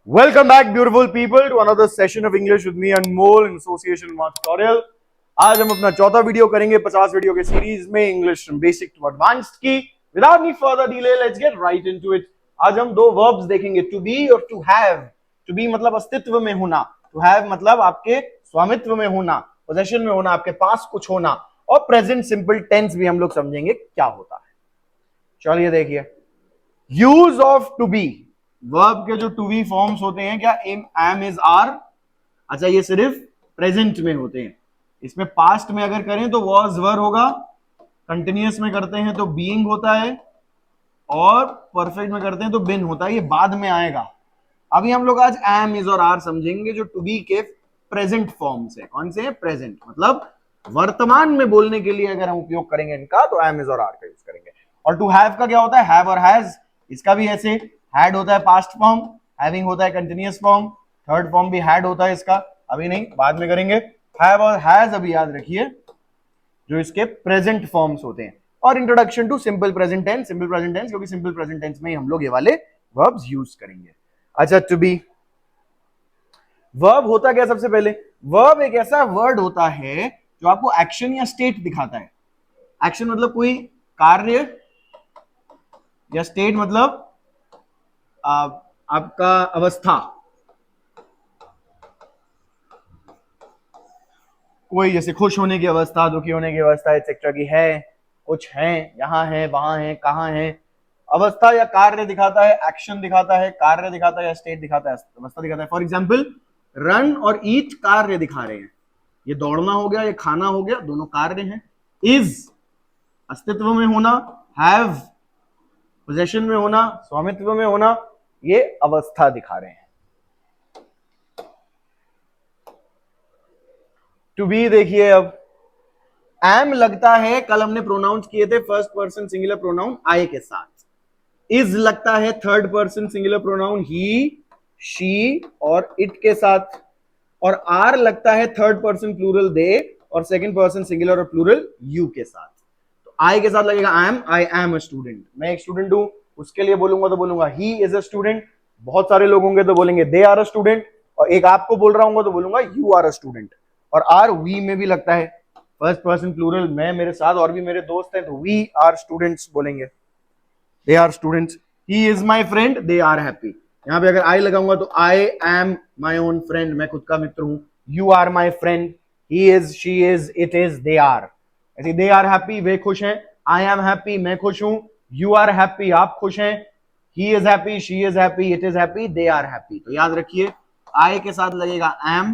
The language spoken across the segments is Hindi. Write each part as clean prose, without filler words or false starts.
Welcome back, beautiful people, to another session of English with me Anmol in association with Mark Tutorial. आज हम अपना चौथा वीडियो करेंगे 50 वीडियो के सीरीज में English from basic to advanced की. Without any further delay let's get right into it. आज हम दो वर्ब्स देखेंगे, टू बी और टू हैव. टू बी मतलब अस्तित्व में होना, टू हैव मतलब आपके स्वामित्व में होना, पोजेशन में होना, आपके पास कुछ होना. और प्रेजेंट सिंपल टेंस भी हम लोग समझेंगे क्या होता है. चलिए देखिए, use of to be. Verb के जो टू बी फॉर्म्स होते हैं, क्या एम इज आर. अच्छा, ये सिर्फ प्रेजेंट में होते हैं. इसमें पास्ट में अगर करें तो वॉज वर होगा, कंटिन्यूअस में करते हैं तो बीइंग होता है, और परफेक्ट में करते हैं तो बिन होता है. ये बाद में आएगा. अभी हम लोग आज एम इज और आर समझेंगे जो टू बी के प्रेजेंट फॉर्म्स है. कौन से हैं? प्रेजेंट मतलब वर्तमान में बोलने के लिए अगर हम उपयोग करेंगे इनका तो एम इज और आर का यूज करेंगे. और टू हैव का क्या होता है? हैव और हैज. इसका भी ऐसे हैड होता है पास्ट फॉर्म, हैविंग होता है कंटिन्यूअस फॉर्म, थर्ड फॉर्म भी हैड होता है इसका. अभी नहीं, बाद में करेंगे. हैव और हैज अभी याद रखिए जो इसके प्रेजेंट फॉर्म्स होते हैं. और introduction to simple present tense. Simple present tense क्योंकि सिंपल प्रेजेंट टेंस में ही हम लोग ये वाले वर्ब्स यूज करेंगे. अच्छा, टू बी वर्ब होता क्या? सबसे पहले वर्ब एक ऐसा वर्ड होता है जो आपको एक्शन या स्टेट दिखाता है. एक्शन मतलब कोई कार्य, या स्टेट मतलब आपका अवस्था. कोई जैसे खुश होने की अवस्था, दुखी होने की अवस्था एक्सेट्रा की है, कुछ है, यहां है, वहां है, कहां है. अवस्था या कार्य दिखाता है, एक्शन दिखाता है, कार्य दिखाता है, या स्टेट दिखाता है, अवस्था दिखाता है. फॉर एग्जाम्पल, रन और ईट कार्य दिखा रहे हैं. ये दौड़ना हो गया, ये खाना हो गया, दोनों कार्य हैं. इज अस्तित्व में होना, हैव पोजेशन में होना, स्वामित्व में होना, ये अवस्था दिखा रहे हैं. टू बी देखिए, अब एम लगता है, कल हमने प्रोनाउंस किए थे फर्स्ट पर्सन सिंगुलर प्रोनाउन आई के साथ. इज लगता है third person singular pronoun he, she और इट के साथ. और आर लगता है थर्ड पर्सन प्लूरल दे और सेकंड पर्सन सिंगुलर और प्लूरल यू के साथ. तो आई के साथ लगेगा आई एम अ स्टूडेंट. मैं एक स्टूडेंट हूं, उसके लिए बोलूंगा तो बोलूंगा ही इज अ स्टूडेंट. बहुत सारे लोग होंगे तो बोलेंगे दे आर अ स्टूडेंट. और एक आपको बोल रहा हूं तो बोलूंगा यू आर अ स्टूडेंट. और आर वी में भी लगता है, फर्स्ट पर्सन प्लूरल, मैं, मेरे साथ और भी मेरे दोस्त हैं तो वी आर स्टूडेंट्स बोलेंगे. They are students. He is my friend, they are happy. यहां पे अगर आई लगाऊंगा तो I am my own friend, मैं खुद का मित्र हूं. You are my friend, he is, she is, it is, they are. ऐसे दे आर हैप्पी, वे खुश हैं. आई एम हैप्पी, मैं खुश हूं. यू आर हैप्पी, आप खुश हैं. He is happy, she is happy, it is happy, they are happy. तो याद रखिए, आई के साथ लगेगा एम,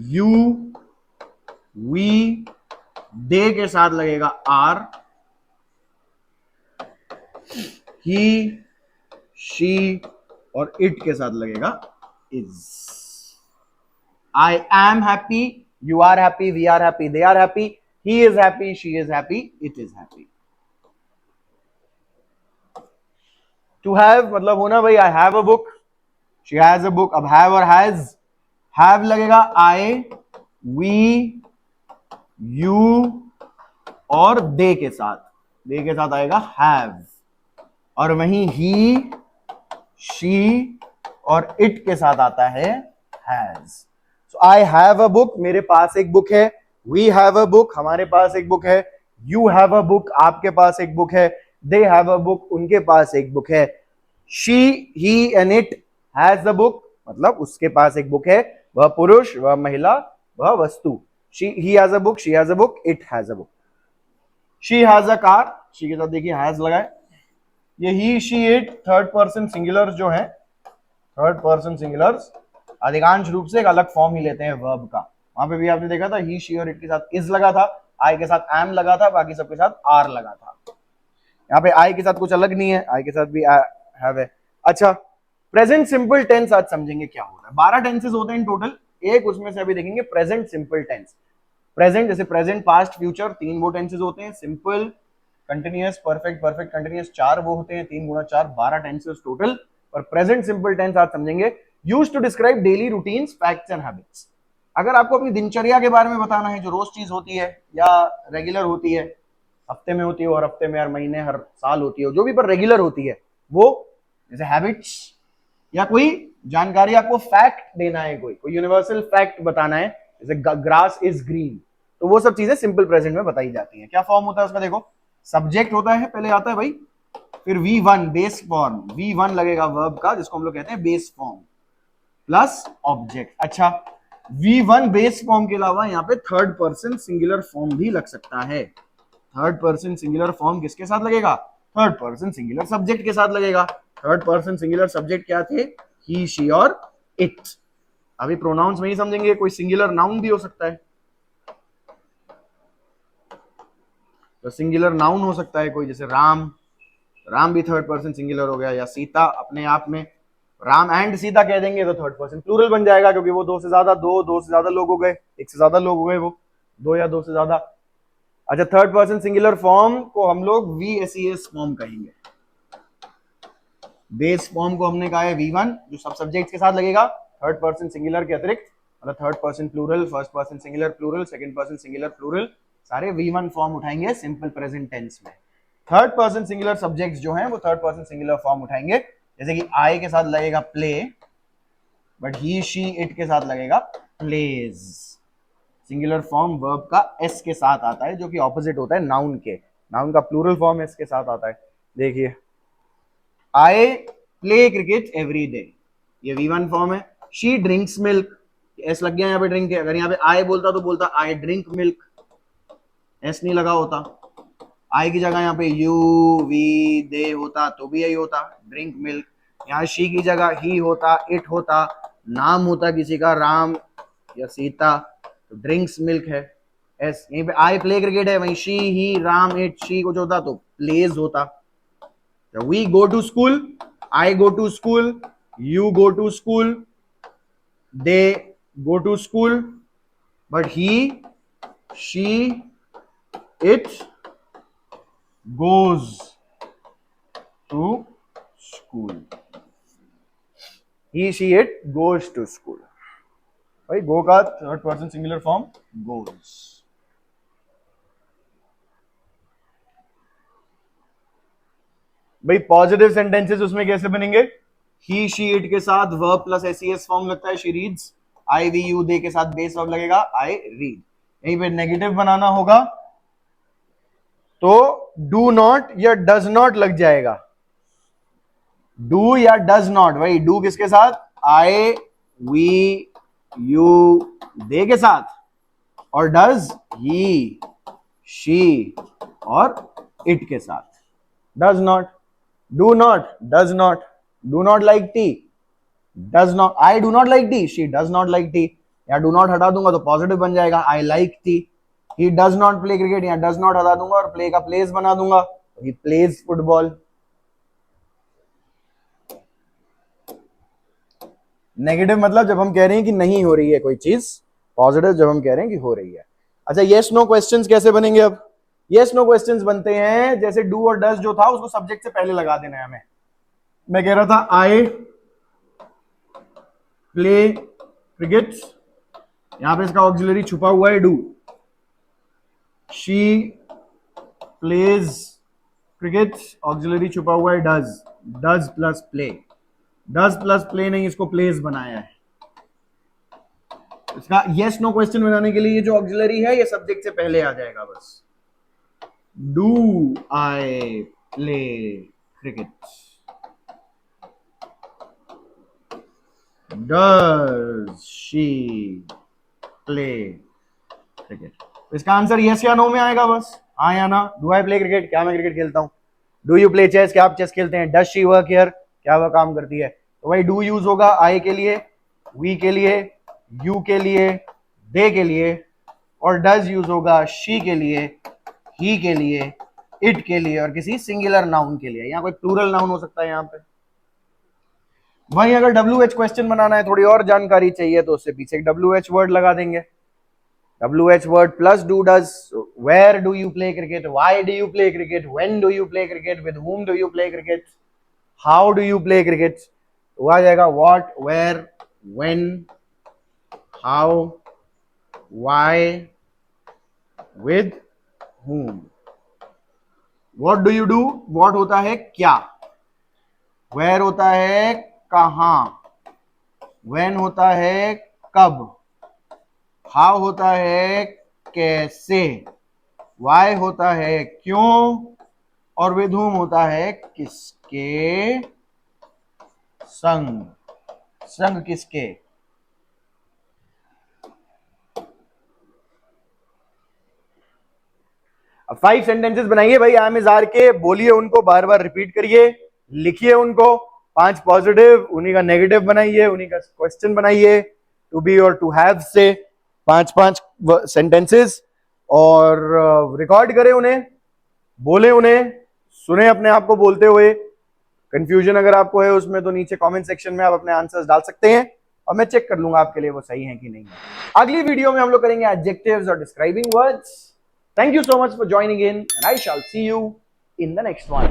यू, वी, दे के साथ लगेगा आर, ही, शी और इट के साथ लगेगा is. I am happy, you are happy, we are happy, they are happy, he is happy, she is happy, it is happy. To have मतलब होना भाई, I have a book, she has a book. अब हैव और हैव लगेगा आई, वी, यू और दे के साथ. दे के साथ आएगा हैव. और वहीं ही, शी और इट के साथ आता है has. So I have a book, मेरे पास एक बुक है. वी हैव अ बुक, हमारे पास एक बुक है. यू हैव अ बुक, आपके पास एक बुक है. दे हैव अ बुक, उनके पास एक बुक है. She, he and it has a book, मतलब उसके पास एक बुक है. वह पुरुष, वह महिला, वह वस्तु. He has a book, she has a book, it has a book. She has a car, she के साथ देखिए हैज लगाए. ये he, she, it third person singular जो है, थर्ड पर्सन सिंगुलर्स अधिकांश रूप से एक अलग फॉर्म ही लेते हैं वर्ब का. वहां पे भी आपने देखा था ही, शी और इट के साथ इज लगा था, आई के साथ एम लगा था, बाकी सबके साथ आर लगा था. यहाँ पे आई के साथ कुछ अलग नहीं है, आई के साथ भी हैव है. अच्छा, प्रेजेंट सिंपल टेंस आज समझेंगे क्या होता है. 12 टेंसेस होते हैं इन टोटल, एक उसमें से अभी देखेंगे प्रेजेंट सिंपल टेंस. प्रेजेंट जैसे प्रेजेंट, पास्ट, फ्यूचर, 3 वो टेंसेस होते हैं. Simple, continuous, perfect, perfect continuous 4 वो होते हैं. 3 गुणा 4 12 टेंसेस टोटल. और प्रेजेंट सिंपल टेंस आज समझेंगे. Used to describe daily routines, facts and habits. अगर आपको अपनी दिनचर्या के बारे में बताना है जो रोज चीज होती है या रेगुलर होती है, हफ्ते में होती है, हर हफ्ते में, हर महीने, हर साल होती है, जो भी पर रेगुलर होती है वो, जैसे हैबिट्स, या कोई जानकारी आपको फैक्ट देना है, कोई यूनिवर्सल फैक्ट बताना है, जैसे ग्रास इज ग्रीन, तो वो सब चीजें सिंपल प्रेजेंट में बताई जाती हैं। क्या फॉर्म होता है उसका, देखो सब्जेक्ट होता है, पहले आता है भाई, फिर V1 बेस फॉर्म, V1 लगेगा वर्ब का जिसको हम लोग कहते हैं बेस फॉर्म, प्लस ऑब्जेक्ट। अच्छा, V1 बेस फॉर्म के अलावा यहाँ पे थर्ड पर्सन सिंगुलर फॉर्म भी लग सकता है। थर्ड पर्सन सिंगुलर फॉर्म किसके साथ लगेगा, थर्ड पर्सन सिंगुलर सब्जेक्ट के साथ लगेगा। थर्ड पर्सन सिंगुलर सब्जेक्ट क्या थे, ही, शी और इट। अभी प्रोनाउंस में ही समझेंगे, कोई सिंगुलर नाउन भी हो सकता है, तो सिंगुलर नाउन हो सकता है कोई, जैसे राम, राम भी थर्ड पर्सन सिंगुलर हो गया, या सीता अपने आप में राम एंड सीता कह देंगे तो थर्ड पर्सन प्लूरल बन जाएगा, क्योंकि वो दो से ज्यादा लोग हो गए, एक से ज्यादा लोग हो गए, वो दो या दो से ज्यादा। अच्छा, थर्ड पर्सन सिंगुलर फॉर्म को हम लोग VSES फॉर्म कहेंगे। बेस फॉर्म को हमने कहा है V1, जो सब सब्जेक्ट के साथ लगेगा थर्ड पर्सन सिंगुलर के अतिरिक्त, मतलब third person plural, first person singular plural, second person singular plural, सारे V1 फॉर्म उठाएंगे सिंपल प्रेजेंट टेंस में। थर्ड पर्सन सिंगुलर सब्जेक्ट्स जो हैं वो थर्ड पर्सन सिंगुलर फॉर्म उठाएंगे, जैसे कि आई के साथ लगेगा play, but he, she, it के साथ लगेगा प्लेज। सिंगुलर फॉर्म वर्ब का एस के साथ आता है, जो कि ऑपोजिट होता है नाउन के, नाउन का प्लूरल फॉर्म एस के साथ आता है। देखिए, I play cricket every day, ये V1 फॉर्म है। शी ड्रिंक्स मिल्क, एस लग गया यहाँ पे ड्रिंक के, अगर यहाँ पे आई बोलता तो बोलता आई ड्रिंक मिल्क, एस नहीं लगा होता। आई की जगह यहाँ पे यू, वी, दे होता तो भी यही होता, ड्रिंक मिल्क। यहाँ शी की जगह ही होता, इट होता, नाम होता किसी का राम या सीता, तो ड्रिंक्स मिल्क है, एस। यहीं पे आई प्ले क्रिकेट है, वहीं she, he, Ram, it, she कुछ होता तो प्लेज होता। We go to school, I go to school, you go to school, they go to school, but he, she, it goes to school, he, she, it goes to school। भाई गो का third person singular form goes। भाई पॉजिटिव सेंटेंसेस उसमें कैसे बनेंगे, ही, शी, इट के साथ वर्ब प्लस SES फॉर्म लगता है, she reads. I, we, you, they के साथ बेस वर्ब लगेगा, आई रीड। यहीं पे नेगेटिव बनाना होगा तो डू नॉट या डज नॉट लग जाएगा, डू या डज नॉट। भाई डू किसके साथ, आई, वी, यू, दे के साथ, और डज ही, शी और इट के साथ। Does not, do not, does not, do not like T, does not, I do not like T, she does not like T. या डू नॉट हटा दूंगा तो पॉजिटिव बन जाएगा, I like T. He does not play cricket, या डज नॉट हटा दूंगा और प्ले का प्लेस बना दूंगा, ही प्लेज फुटबॉल। नेगेटिव मतलब जब हम कह रहे हैं कि नहीं हो रही है कोई चीज, पॉजिटिव जब हम कह रहे हैं कि हो रही है। अच्छा, यस नो क्वेश्चंस कैसे बनेंगे अब, यस नो क्वेश्चंस बनते हैं जैसे डू और डज जो था उसको सब्जेक्ट से पहले लगा देना है हमें। मैं कह रहा था आई प्ले क्रिकेट, यहां पे इसका ऑक्सिलरी छुपा हुआ है do. She plays cricket, auxiliary छुपा हुआ है does, does plus play, does plus play नहीं, इसको प्लेस बनाया है। इसका यस नो क्वेश्चन बनाने के लिए ये जो ऑक्सिलरी है ये सब्जेक्ट से पहले आ जाएगा बस। Do I play cricket, does she play cricket. इसका आंसर यस या नो में आएगा बस, हाँ या ना। डू आई प्ले क्रिकेट, क्या मैं क्रिकेट खेलता हूं। डू यू प्ले चेस, क्या आप चेस खेलते हैं। डज शी वर्क हियर, क्या वह काम करती है। तो भाई डू यूज होगा आई के लिए, वी के लिए, यू के लिए, दे के लिए, और डज यूज होगा शी के लिए, ही के लिए, इट के लिए और किसी सिंगुलर नाउन के लिए। यहाँ कोई प्लूरल नाउन हो सकता है यहाँ पे। वहीं अगर WH क्वेश्चन बनाना है, थोड़ी और जानकारी चाहिए, तो उससे पीछे एक WH वर्ड लगा देंगे। WH word plus do does, where do you play cricket, why do you play cricket, when do you play cricket, with whom do you play cricket, how do you play cricket, तो आ जाएगा what, where, when, how, why, with whom। what do you do, what होता है क्या, where होता है कहां, when होता है कब, how होता है कैसे, why होता है क्यों, और with whom होता है किसके संग, संग किसके। अब 5 सेंटेंसेस बनाइए भाई आई एम इज आर के, बोलिए उनको, बार बार रिपीट करिए, लिखिए उनको, 5 पॉजिटिव, उन्हीं का नेगेटिव बनाइए, उन्हीं का क्वेश्चन बनाइए, टू बी और टू हैव से 5-5 सेंटेंसेस, और रिकॉर्ड करें उन्हें, बोले उन्हें, सुने अपने आप को बोलते हुए। कंफ्यूजन अगर आपको है उसमें तो नीचे कमेंट सेक्शन में आप अपने आंसर्स डाल सकते हैं और मैं चेक कर लूंगा आपके लिए वो सही है कि नहीं। अगली वीडियो में हम लोग करेंगे एडजेक्टिव्स और describing words. Thank you so much for joining in, and I shall see you in the next one.